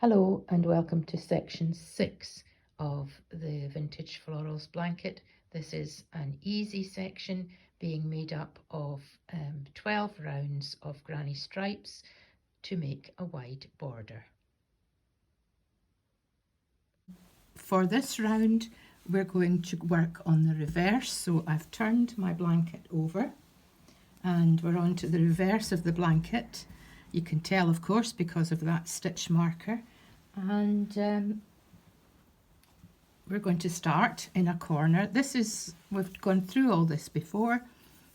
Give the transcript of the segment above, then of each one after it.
Hello and welcome to section 6 of the Vintage Florals blanket. This is an easy section being made up of 12 rounds of granny stripes to make a wide border. For this round we're going to work on the reverse, so I've turned my blanket over and we're on to the reverse of the blanket. You can tell, of course, because of that stitch marker. And we're going to start in a corner. We've gone through all this before.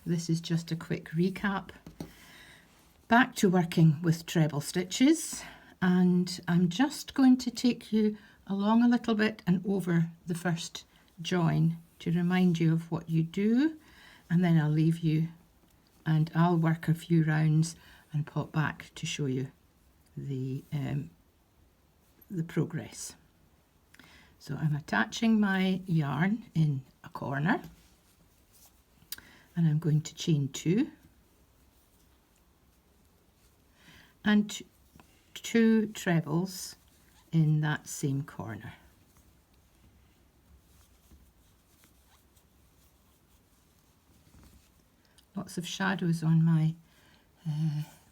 This is just a quick recap. Back to working with treble stitches, and I'm just going to take you along a little bit and over the first join to remind you of what you do, and then I'll leave you and I'll work a few rounds and pop back to show you the progress. So I'm attaching my yarn in a corner and I'm going to chain 2 and 2 trebles in that same corner. Lots of shadows on my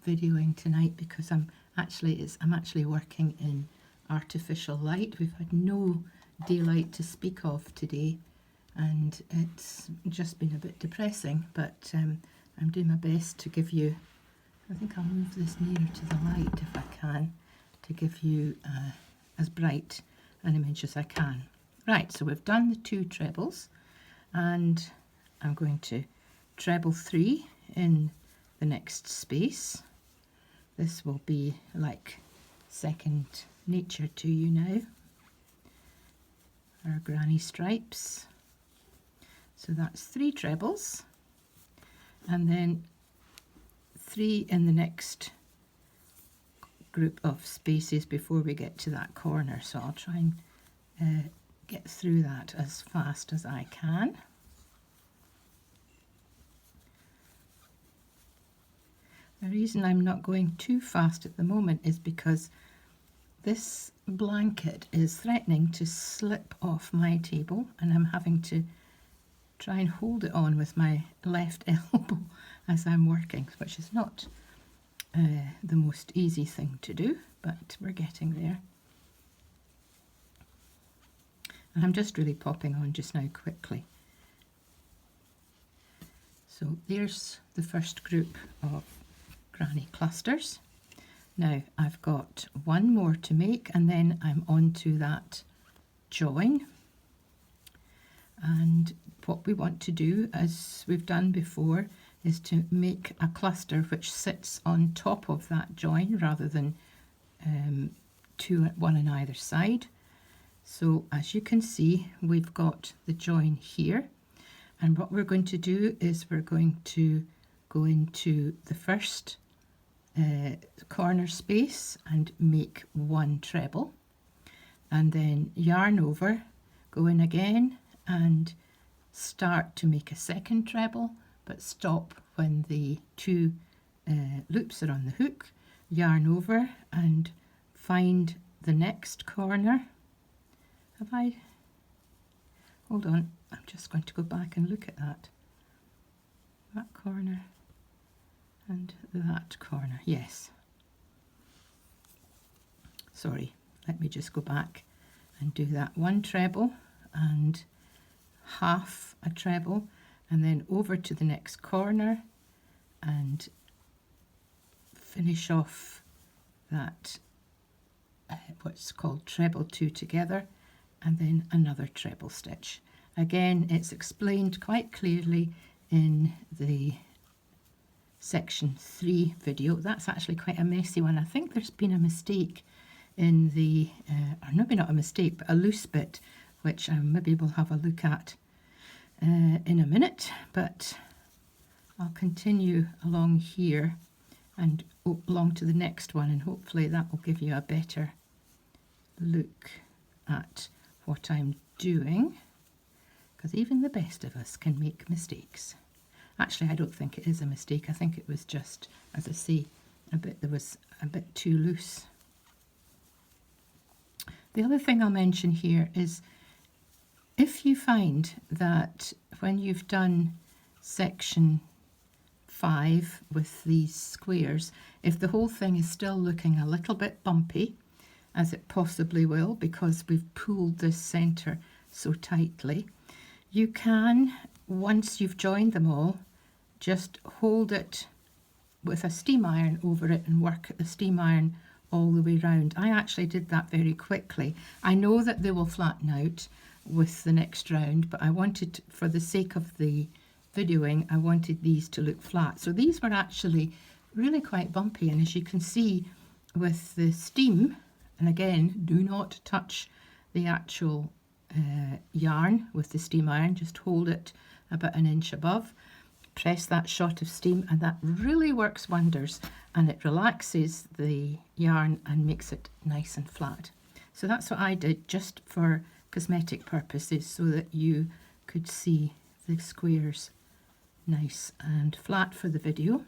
videoing tonight because I'm actually working in artificial light. We've had no daylight to speak of today and it's just been a bit depressing, but I'm doing my best to give you, I think I'll move this nearer to the light if I can, to give you as bright an image as I can. Right, so we've done the 2 trebles and I'm going to treble 3 in the next space. This will be like second nature to you now. Our granny stripes. So that's 3 trebles and then 3 in the next group of spaces before we get to that corner. So I'll try and get through that as fast as I can. The reason I'm not going too fast at the moment is because this blanket is threatening to slip off my table and I'm having to try and hold it on with my left elbow as I'm working, which is not the most easy thing to do, but we're getting there. And I'm just really popping on just now quickly. So there's the first group of granny clusters. Now I've got one more to make and then I'm on to that join. And what we want to do, as we've done before, is to make a cluster which sits on top of that join rather than one on either side. So as you can see, we've got the join here, and what we're going to do is we're going to go into the first corner space and make 1 treble, and then yarn over, go in again and start to make a second treble, but stop when the 2 loops are on the hook, yarn over and find the next corner. Hold on, I'm just going to go back and look at that corner and that corner. Yes, sorry, let me just go back and do that 1 treble and half a treble and then over to the next corner and finish off that what's called treble 2 together, and then another treble stitch. Again, it's explained quite clearly in the section 3 video. That's actually quite a messy one. I think there's been a mistake in the, or maybe not a mistake, but a loose bit, which maybe we'll have a look at in a minute, but I'll continue along here and along to the next one, and hopefully that will give you a better look at what I'm doing, because even the best of us can make mistakes. Actually, I don't think it is a mistake. I think it was just, as I say, there was a bit too loose. The other thing I'll mention here is if you find that when you've done section 5 with these squares, if the whole thing is still looking a little bit bumpy, as it possibly will because we've pulled this centre so tightly, you can, once you've joined them all, just hold it with a steam iron over it and work the steam iron all the way round. I actually did that very quickly. I know that they will flatten out with the next round, but I wanted, for the sake of the videoing, I wanted these to look flat. So these were actually really quite bumpy, and as you can see with the steam, and again, do not touch the actual yarn with the steam iron, just hold it about an inch above, press that shot of steam, and that really works wonders, and it relaxes the yarn and makes it nice and flat. So that's what I did, just for cosmetic purposes, so that you could see the squares nice and flat for the video.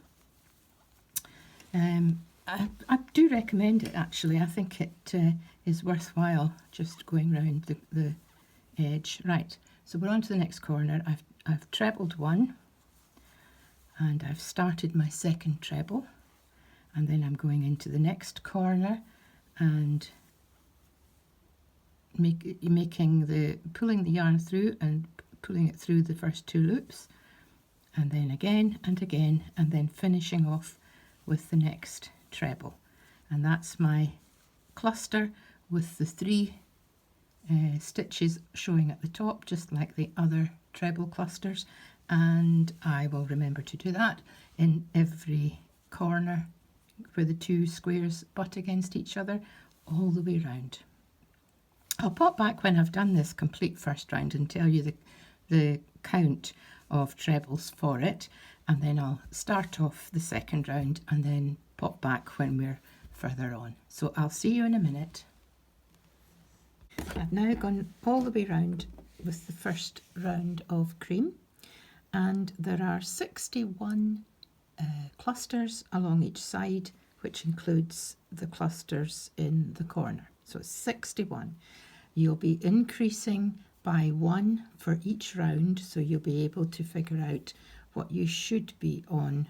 I do recommend it actually. I think it is worthwhile just going round the edge. Right, so we're on to the next corner. I've trebled one, and I've started my second treble, and then I'm going into the next corner and pulling the yarn through and pulling it through the first 2 loops, and then again and again, and then finishing off with the next treble. And that's my cluster with the 3 stitches showing at the top, just like the other treble clusters, and I will remember to do that in every corner where the 2 squares butt against each other all the way round. I'll pop back when I've done this complete first round and tell you the count of trebles for it, and then I'll start off the second round and then pop back when we're further on. So I'll see you in a minute. I've now gone all the way round with the first round of cream, and there are 61 clusters along each side, which includes the clusters in the corner. So it's 61. You'll be increasing by 1 for each round, so you'll be able to figure out what you should be on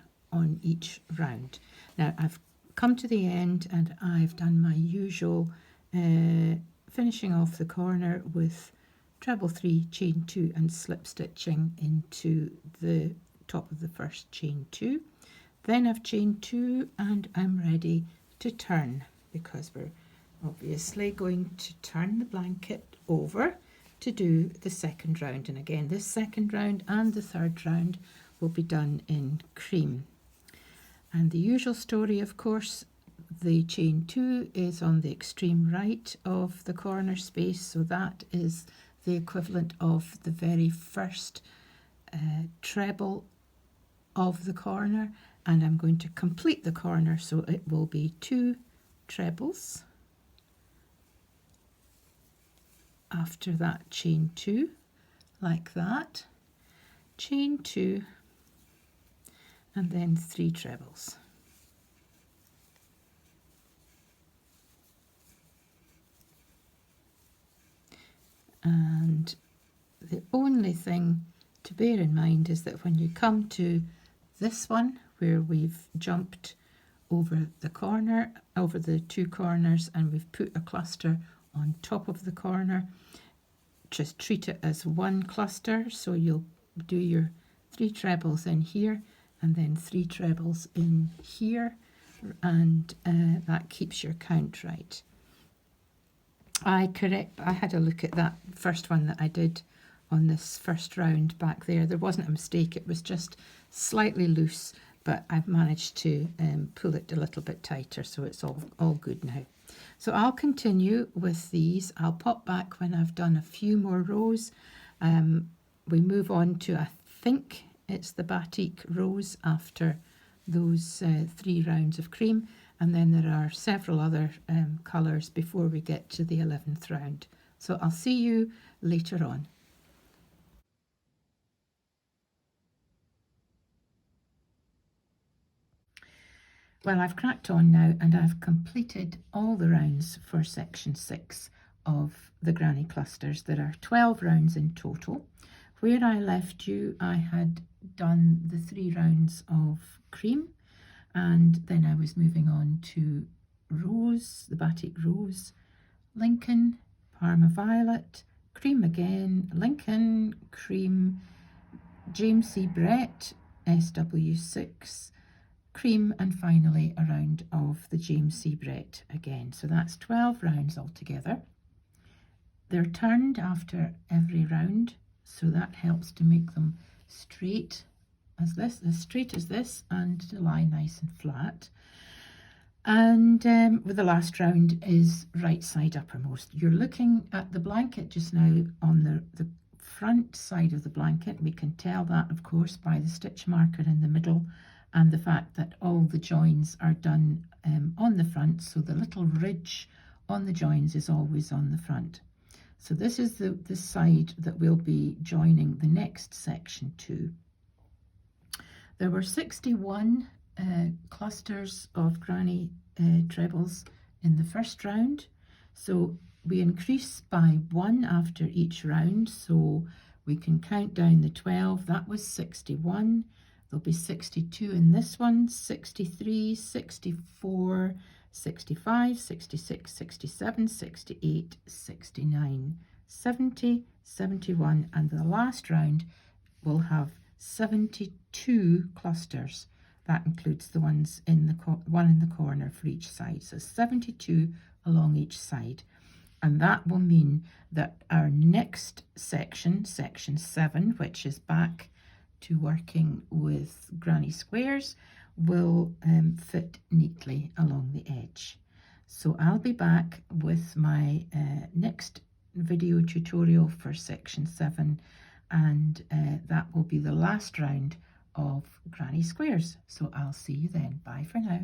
each round. Now I've come to the end and I've done my usual finishing off the corner with treble 3, chain 2 and slip stitching into the top of the first chain 2. Then I've chained 2 and I'm ready to turn, because we're obviously going to turn the blanket over to do the second round. And again, this second round and the third round will be done in cream. And the usual story, of course, the chain 2 is on the extreme right of the corner space, so that is the equivalent of the very first treble of the corner, and I'm going to complete the corner, so it will be 2 trebles after that chain 2, like that, chain 2, and then 3 trebles. And the only thing to bear in mind is that when you come to this one where we've jumped over the corner, over the 2 corners, and we've put a cluster on top of the corner, just treat it as one cluster. So you'll do your 3 trebles in here and then 3 trebles in here, and that keeps your count right. I had a look at that first one that I did on this first round back there. There wasn't a mistake, it was just slightly loose, but I've managed to pull it a little bit tighter, so it's all good now. So I'll continue with these. I'll pop back when I've done a few more rows. We move on to, I think it's the batik rows after those 3 rounds of cream, and then there are several other colours before we get to the 11th round. So I'll see you later on. Well, I've cracked on now and I've completed all the rounds for section 6 of the granny clusters. There are 12 rounds in total. Where I left you, I had done the 3 rounds of cream, and then I was moving on to rose, the batik rose, Lincoln, Parma violet, cream again, Lincoln, cream, James C. Brett, SW6, cream, and finally a round of the James C. Brett again. So that's 12 rounds altogether. They're turned after every round, so that helps to make them straight as this, as straight as this, and to lie nice and flat. And with the last round is right side uppermost. You're looking at the blanket just now on the front side of the blanket. We can tell that, of course, by the stitch marker in the middle and the fact that all the joins are done on the front, so the little ridge on the joins is always on the front. So this is the side that we'll be joining the next section to. There were 61 clusters of granny trebles in the first round, so we increase by 1 after each round, so we can count down the 12. That was 61. There'll be 62 in this one, 63, 64, 65, 66, 67, 68, 69, 70, 71, and the last round will have 72 clusters. That includes the ones in the one in the corner for each side. So 72 along each side. And that will mean that our next section, section 7, which is back to working with granny squares, will fit neatly along the edge. So I'll be back with my next video tutorial for section 7, and that will be the last round of granny squares. So I'll see you then. Bye for now.